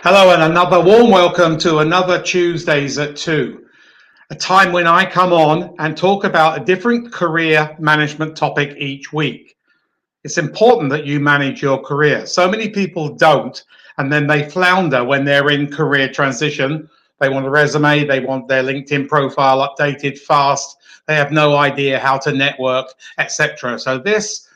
Hello, and another warm welcome to another Tuesdays at 2, a time when I come on and talk about a different career management topic each week. It's important that you manage your career. So many people don't, and then they flounder when they're in career transition. They want a resume, they want their LinkedIn profile updated fast, they have no idea how to network, etc. So this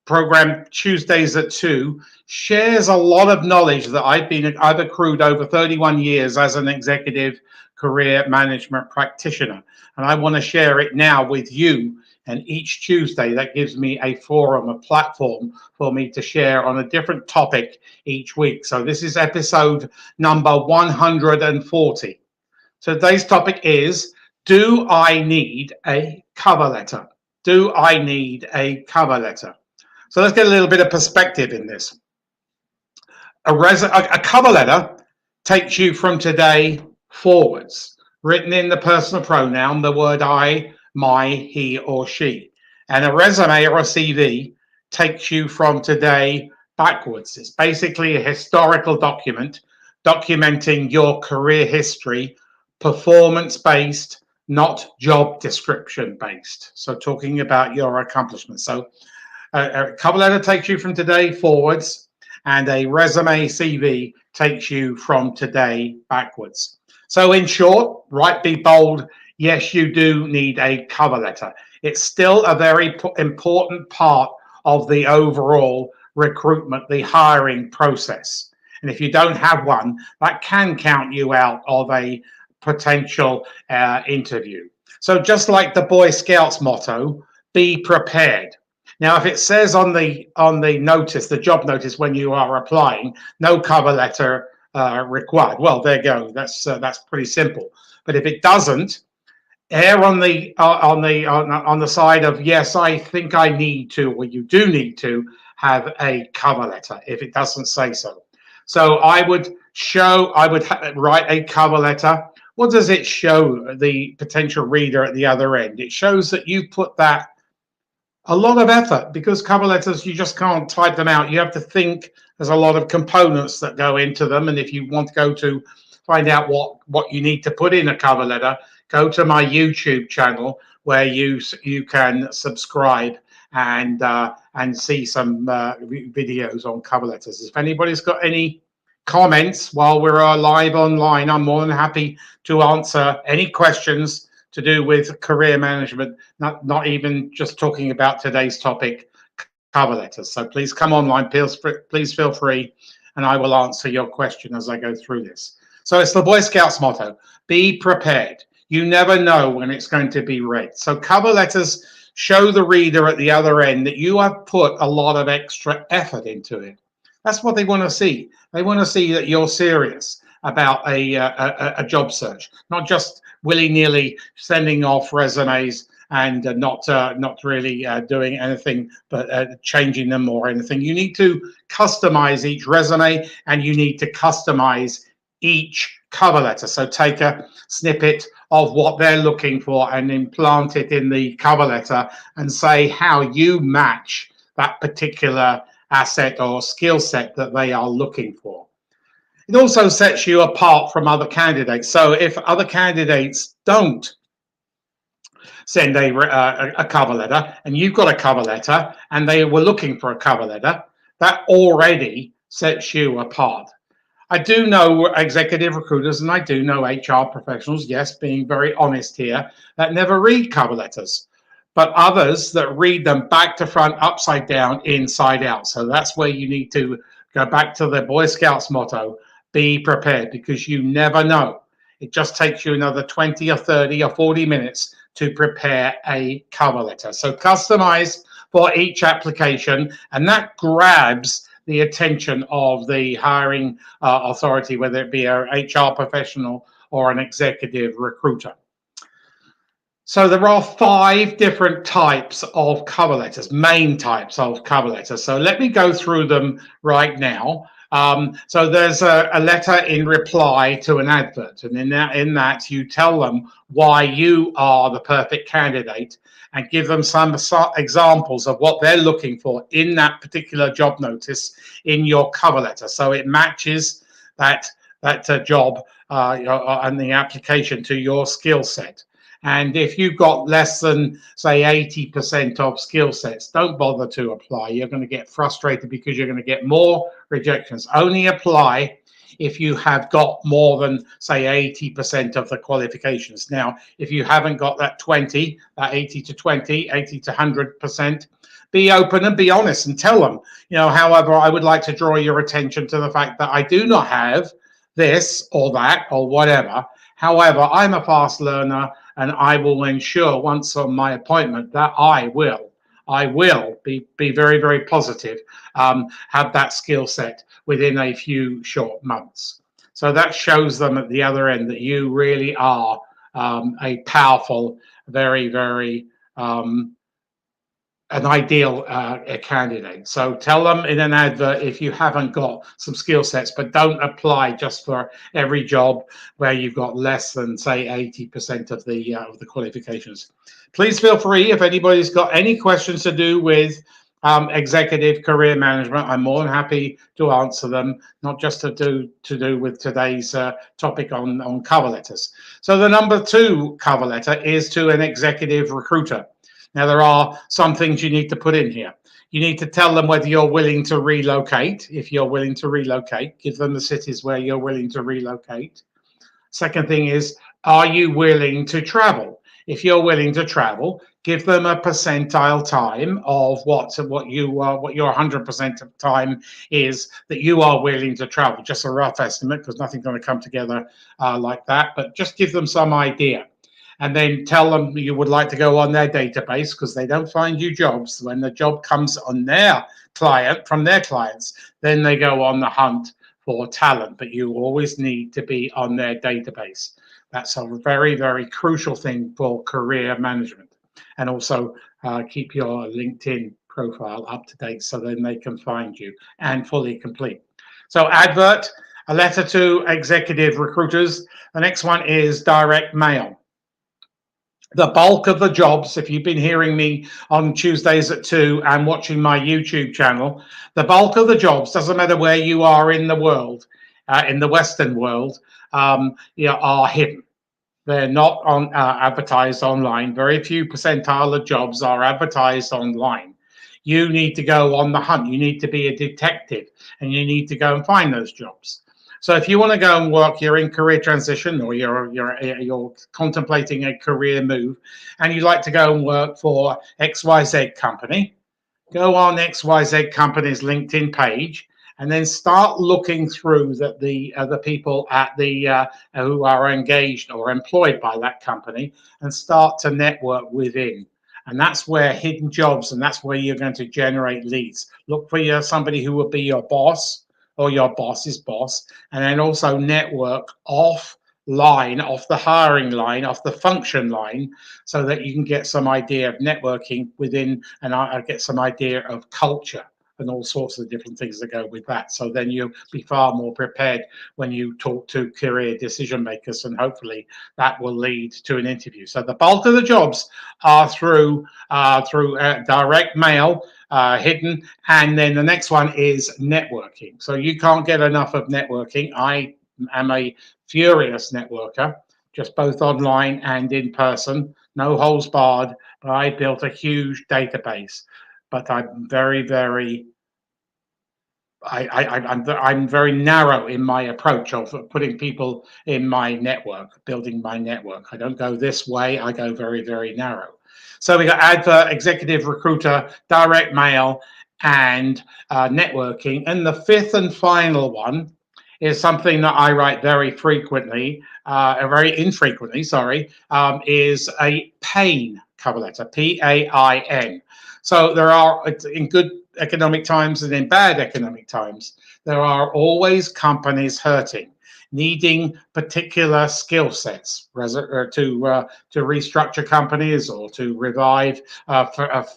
program, Tuesdays at 2, shares a lot of knowledge that I've accrued over 31 years as an executive career management practitioner. And I want to share it now with you. And each Tuesday, that gives me a forum, a platform for me to share on a different topic each week. So this is episode number 140. So today's topic is, do I need a cover letter? Do I need a cover letter? So let's get a little bit of perspective in this. A cover letter takes you from today forwards, written in the personal pronoun, the word I, my, he, or she. And a resume or a CV takes you from today backwards. It's basically a historical document documenting your career history, performance-based, not job description-based. So talking about your accomplishments. So a cover letter takes you from today forwards, and a resume CV takes you from today backwards. So in short, right, be bold, yes, you do need a cover letter. It's still a very important part of the overall recruitment, the hiring process. And if you don't have one, that can count you out of a potential interview. So just like the Boy Scouts motto, be prepared. Now, if it says on the notice, the job notice, when you are applying, no cover letter required, well, there you go. That's pretty simple. But if it doesn't, err on the side of, yes, I think I need to, or you do need to have a cover letter if it doesn't say so. So I would write a cover letter. What does it show the potential reader at the other end? It shows that you put that a lot of effort, because cover letters, you just can't type them out. You have to think. There's a lot of components that go into them. And if you want to go to find out what you need to put in a cover letter, go to my YouTube channel, where you can subscribe and see some videos on cover letters. If anybody's got any comments while we're live online, I'm more than happy to answer any questions to do with career management, not even just talking about today's topic, cover letters. So please come online, please feel free, and I will answer your question as I go through this. So it's the Boy Scouts motto, be prepared. You never know when it's going to be read. So cover letters show the reader at the other end that you have put a lot of extra effort into it. That's what they want to see. They want to see that you're serious about a job search, not just willy-nilly sending off resumes and not really doing anything but changing them or anything. You need to customize each resume, and you need to customize each cover letter. So take a snippet of what they're looking for and implant it in the cover letter and say how you match that particular asset or skill set that they are looking for. It also sets you apart from other candidates. So if other candidates don't send a cover letter, and you've got a cover letter and they were looking for a cover letter, that already sets you apart. I do know executive recruiters, and I do know HR professionals, yes, being very honest here, that never read cover letters, but others that read them back to front, upside down, inside out. So that's where you need to go back to the Boy Scouts motto, be prepared, because you never know. It just takes you another 20 or 30 or 40 minutes to prepare a cover letter. So customize for each application, and that grabs the attention of the hiring authority, whether it be an HR professional or an executive recruiter. So there are 5 different types of cover letters, main types of cover letters. So let me go through them right now. So there's a letter in reply to an advert, and in that you tell them why you are the perfect candidate and give them some examples of what they're looking for in that particular job notice in your cover letter. So it matches that job and the application to your skill set. And if you've got less than, say, 80% of skill sets, don't bother to apply. You're going to get frustrated because you're going to get more rejections. Only apply if you have got more than, say, 80% of the qualifications. Now, if you haven't got that 80 to 20, 80 to 100%, be open and be honest and tell them, however, I would like to draw your attention to the fact that I do not have this or that or whatever. However, I'm a fast learner, and I will ensure once on my appointment that I will be very, very positive, have that skill set within a few short months. So that shows them at the other end that you really are a powerful, very, very an ideal candidate. So tell them in an advert if you haven't got some skill sets, but don't apply just for every job where you've got less than, say, 80% of the qualifications. Please feel free, if anybody's got any questions to do with executive career management, I'm more than happy to answer them, not just to do with today's topic on cover letters. So the number 2 cover letter is to an executive recruiter. Now, there are some things you need to put in here. You need to tell them whether you're willing to relocate. If you're willing to relocate, give them the cities where you're willing to relocate. Second thing is, are you willing to travel? If you're willing to travel, give them a percentile time of what your 100% of time is that you are willing to travel. Just a rough estimate, because nothing's going to come together like that, but just give them some idea. And then tell them you would like to go on their database, because they don't find you jobs. When the job comes on their client, from their clients, then they go on the hunt for talent. But you always need to be on their database. That's a very, very crucial thing for career management. And also keep your LinkedIn profile up to date so then they can find you and fully complete. So advert, a letter to executive recruiters. The next one is direct mail. The bulk of the jobs, if you've been hearing me on Tuesdays at 2 and watching my YouTube channel, the bulk of the jobs, doesn't matter where you are in the world, in the Western world, are hidden. They're not advertised online. Very few percentile of jobs are advertised online. You need to go on the hunt. You need to be a detective, and you need to go and find those jobs. So if you want to go and work, you're in career transition, or you're contemplating a career move, and you'd like to go and work for XYZ company, go on XYZ company's LinkedIn page, and then start looking through the people at who are engaged or employed by that company, and start to network within. And that's where hidden jobs, and that's where you're going to generate leads. Look for somebody who will be your boss, or your boss's boss, and then also network offline, off the hiring line, off the function line, so that you can get some idea of networking within, and I get some idea of culture and all sorts of different things that go with that. So then you'll be far more prepared when you talk to career decision makers, and hopefully that will lead to an interview. So the bulk of the jobs are through direct mail, hidden. And then the next one is networking. So you can't get enough of networking. I am a furious networker, just both online and in person, no holds barred. But I built a huge database. But I'm very, very I'm very narrow in my approach of putting people in my network, building my network. I don't go this way. I go very, very narrow. So we got advert, executive recruiter, direct mail, and networking. And the fifth and final one is something that I write very frequently, very infrequently, sorry, is a PAIN cover letter, PAIN. So there are, in good economic times and in bad economic times, there are always companies hurting, needing particular skill sets to restructure companies, or to revive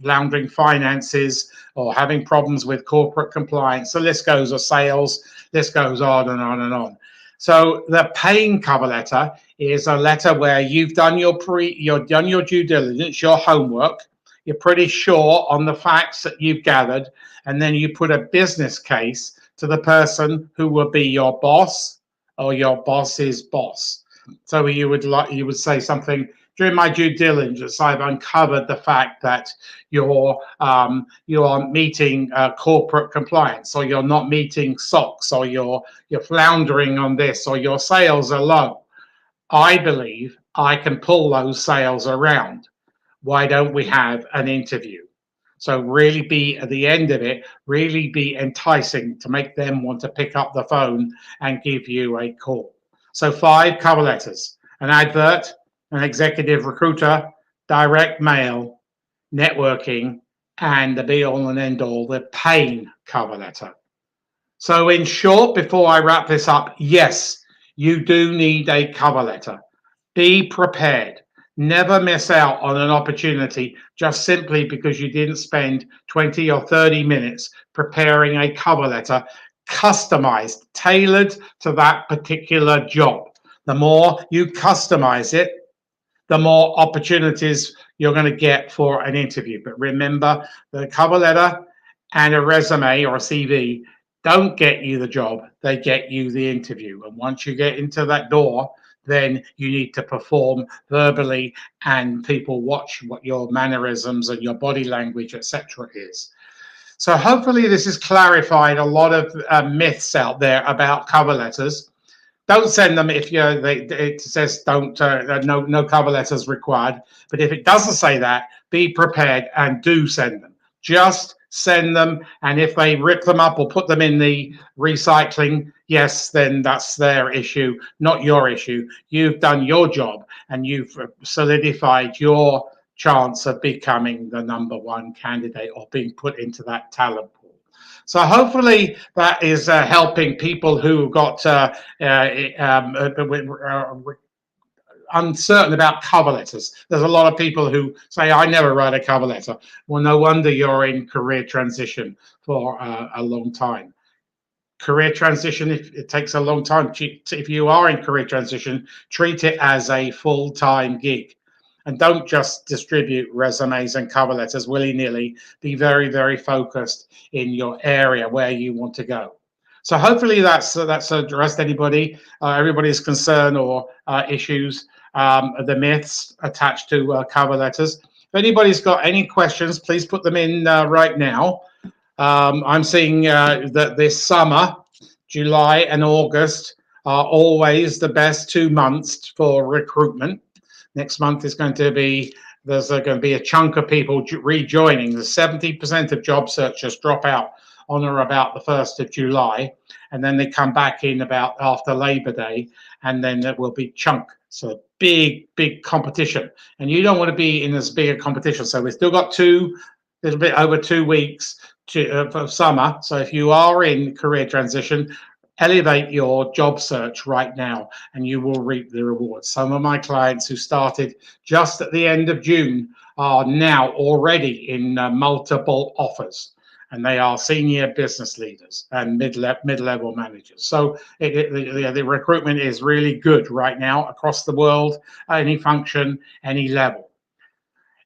floundering finances, or having problems with corporate compliance. The list goes, or sales, list goes on and on and on. So the PAIN cover letter is a letter where you've done you've done your due diligence, your homework. You're pretty sure on the facts that you've gathered, and then you put a business case to the person who will be your boss, or your boss's boss. So you would say something during my due diligence. I've uncovered the fact that you are meeting corporate compliance, or you're not meeting SOX, or you're floundering on this, or your sales are low. I believe I can pull those sales around. Why don't we have an interview? So really be at the end of it, really be enticing to make them want to pick up the phone and give you a call. So 5 cover letters: an advert, an executive recruiter, direct mail, networking, and the be all and end all, the pain cover letter. So in short, before I wrap this up, yes, you do need a cover letter. Be prepared. Never miss out on an opportunity just simply because you didn't spend 20 or 30 minutes preparing a cover letter customized, tailored to that particular job. The more you customize it, the more opportunities you're going to get for an interview. But remember, the cover letter and a resume or a CV don't get you the job, they get you the interview. And once you get into that door, then you need to perform verbally, and people watch what your mannerisms and your body language, etc. is. So hopefully this has clarified a lot of myths out there about cover letters. Don't send them if it says don't, no cover letters required. But if it doesn't say that, be prepared and do send them. Just send them, and if they rip them up or put them in the recycling, yes, then that's their issue, not your issue. You've done your job, and you've solidified your chance of becoming the #1 candidate or being put into that talent pool. So hopefully that is helping people who got uncertain about cover letters. There's a lot of people who say, I never write a cover letter. Well, no wonder you're in career transition for a long time. Career transition, if it takes a long time, if you are in career transition, treat it as a full-time gig. And don't just distribute resumes and cover letters willy-nilly. Be very, very focused in your area where you want to go. So hopefully that's addressed everybody's concern or issues, the myths attached to cover letters. If anybody's got any questions, please put them in right now. I'm seeing that this summer, July and August, are always the best 2 months for recruitment. Next month is going to be, there's going to be a chunk of people rejoining. The 70% of job searchers drop out on or about the 1st of July, and then they come back in about after Labor Day, and then there will be chunk. So big competition, and you don't want to be in as big a competition. So we've still got little bit over 2 weeks of summer. So if you are in career transition, elevate your job search right now, and you will reap the rewards. Some of my clients who started just at the end of June are now already in multiple offers, and they are senior business leaders and mid-level managers. So the recruitment is really good right now across the world, any function, any level.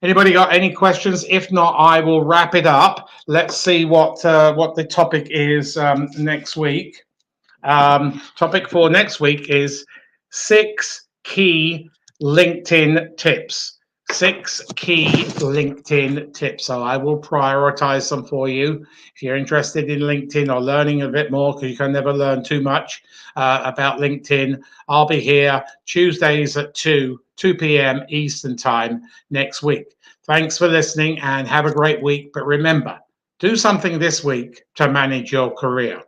Anybody got any questions? If not, I will wrap it up. Let's see what the topic is next week. Topic for next week is 6 key LinkedIn tips. 6 key LinkedIn tips. So I will prioritize them for you. If you're interested in LinkedIn or learning a bit more, because you can never learn too much about LinkedIn, I'll be here Tuesdays at 2 p.m. Eastern time next week. Thanks for listening and have a great week. But remember, do something this week to manage your career.